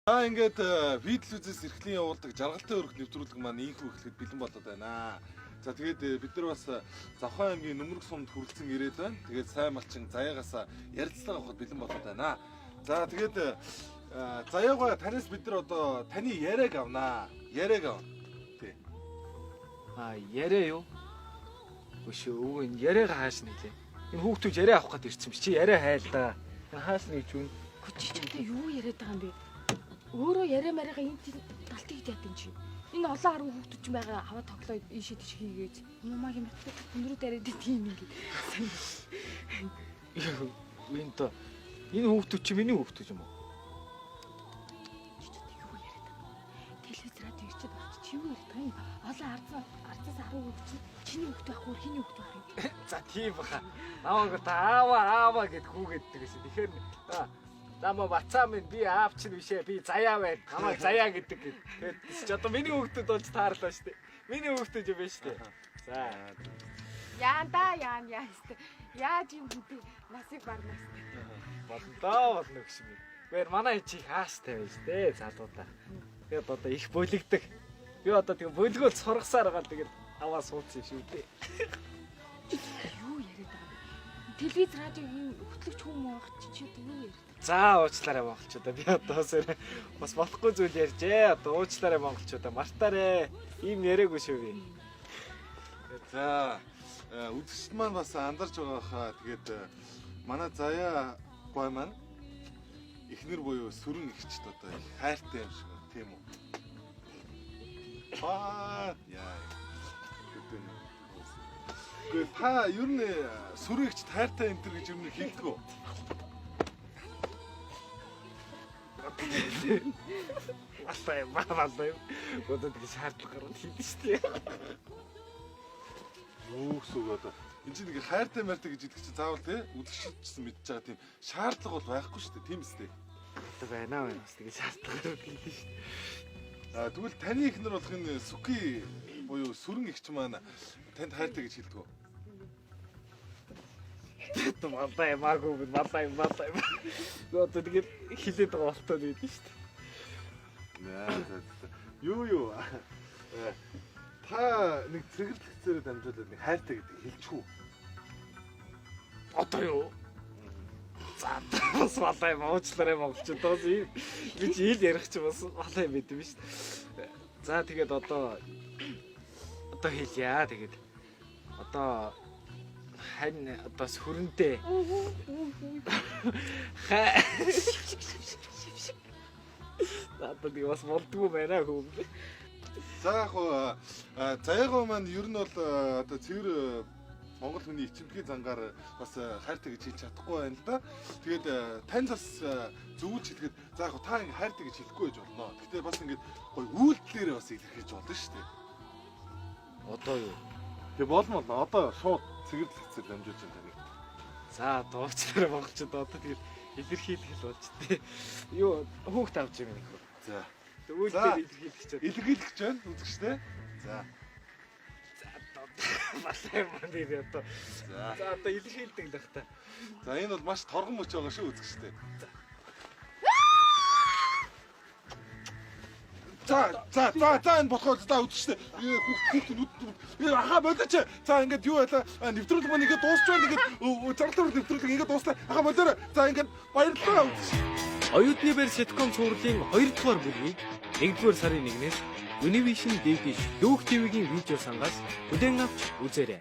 Ингээд видеолүзээс эрхлэн явуулдаг жаргалтай өрх нэвтрүүлэг маань ийхүү эхлэхэд бэлэн болоод байна. За тэгээд бид нар бас Завхан аймгийн Нөмрөг сумд хүрэлцэн ирээд байна. Тэгээд сайн малчин Заяагаас ярилцлага авахд бэлэн болоод байна. За тэгээд Заяага танаас бид нар одоо таны яриаг авнаа. Яриаг ав. Тий. Яриа юу? Өшөө өвөө энэ яриаг хааш нэлээ. Энэ хүүхдүүд яриа авах гээд ирсэн биш чи яриа хайл да. Хааш нэг юм. Чи ч юу яриад байгаа юм бэ? Өөрөө яриа мариага энэ талтыг яат юм чи. Энэ олон харан хүүхдүүд ч байгаа аваа тоглоо ийшээ тийш хийгээд. Мамаа хэмэхдээ өндрөө дараад тийм ингээд. Энэ то энэ хүүхдүүд чи миний хүүхдүүд юм уу? Чи ч юу яриад байгаа. Телевиз радио ирчээд байгаа чи юу яриад байгаа юм? Олон ардаас 10 хүүхд чиний хүүхд байхгүй хиний хүүхд байх юм. За тийм баха. Намайг та аава гэд хүүгээддэг гэсэн. Тэгэхээр намаа бацаа минь би аав чинь бишээ би заяа байд. Намайг заяа гэдэг. Тэгээд чи одоо миний хүүхдүүд болж таарлаа шүү дээ. Миний хүүхдүүд юм байна шүү дээ. За. Яан яа. Яаж юм хөдөө насыг барнаас. Болно гэх юм. Гэхдээ манай чи хааштай байж дээ залуудаа. Тэгээд одоо их бөлөгдөг. Би одоо тийм бөлгөөл сургасаар байгаа тэгээд аваа суудсан шүү дээ. Юу яриад байгаа юм? Телевиз радиогийн хөтлөгч хүмүүс байх чи одоо юу яриад? За уучлаарай монголчуудаа. Би одоо бас болохгүй зүйл ярьжээ. Одоо уучлаарай монголчуудаа. Мартаарай. Ийм яриаггүй шүү би. За үзэгчд маань бас андарч байгаа хаа. Тэгээд манай Заяа гой маань эхнэр буюу сүрэн ихчд одоо их хайртай юм шиг байна. Тийм үү? Яа. Гэхдээ та ер нь сүрэн ихчд хайртай энэ төр гэж юм хэлдэг үү? Малтай. Гүдэд гэж шаардлага гараад хийдэж штэ. Юу гэсэн одоо энэ чинь нэг хайртай мэртэй гэж хэлдэг чинь заавал тий үдгшилжсэн мэдж байгаа тийм шаардлага бол байхгүй штэ тийм үстэй. Одоо байна бас тэгээ шаардлага гараад хийдэж штэ. Тэгвэл таны ихнэр болох энэ Сүки буюу сүрэн ихч маань танд хайртай гэж хэлдэг үү? Тэ малтай магуу малтай. Одоо тэгээд хилээд байгаа болтоо гэдэг штэ. Юу. Та нэг цэгэрлэгцээрээ дамжуулаад нэг хайртай гэдэг хэлчихв. Одоо юу? За бас малтай уучлаарай монголчууд. Би чи ил ярих чи бас малтай байд юм шүү дээ. За тэгээд одоо хэлье. Тэгээд одоо хань одоо сүрэнтэй. Одоо би бас болдгоо байна хөө. За яг Заяага маань ер нь бол одоо цэвэр Монгол хүний ичимтгий зангаар бас хайртай гэж хэлж чадахгүй байна л да. Тэгээд тань бас зөвлөж хэлэхэд за яг та ингэ хайртай гэж хэлэхгүй байж болно. Гэхдээ бас ингэ гой үйлдэлээр бас илэрхийлж болно шүү дээ. Одоо юу? Тэгээ болно. Одоо шууд цэгэрлэгцээр дамжуулж байна таны. За дуучлаарай монголчууд одоо тэгээд илэрхийлэх болж тээ. Юу хүүхд авч юм нөхөр. За. Үйлдэл илэрхийлэх гэж. Илэрхийлэх гэж байна үзэгчтэй. За. Малтай мандир одоо. За одоо илэрхийлдэг л бах та. За энэ бол маш торгон мөч байгаа шүү үзэгчтэй. За энэ болохоо за үзэгчтэй. Хүүхд ахаа болооч. За ингээд юу байлаа нэвтрүүлэг маань ингээд дуусч байна. Ингээд цагтаар нэвтрүүлэг ингээд дуусна. Ахаа болоо. За ингээд баярлалаа үзэгч. Оюутны байр ситком цувралын 2 дугаар бүлгийг 1-р сарын 1-ээс Univision DVD Дүүх ТV-гийн видео сангаас бүдээн авч үзээрэй.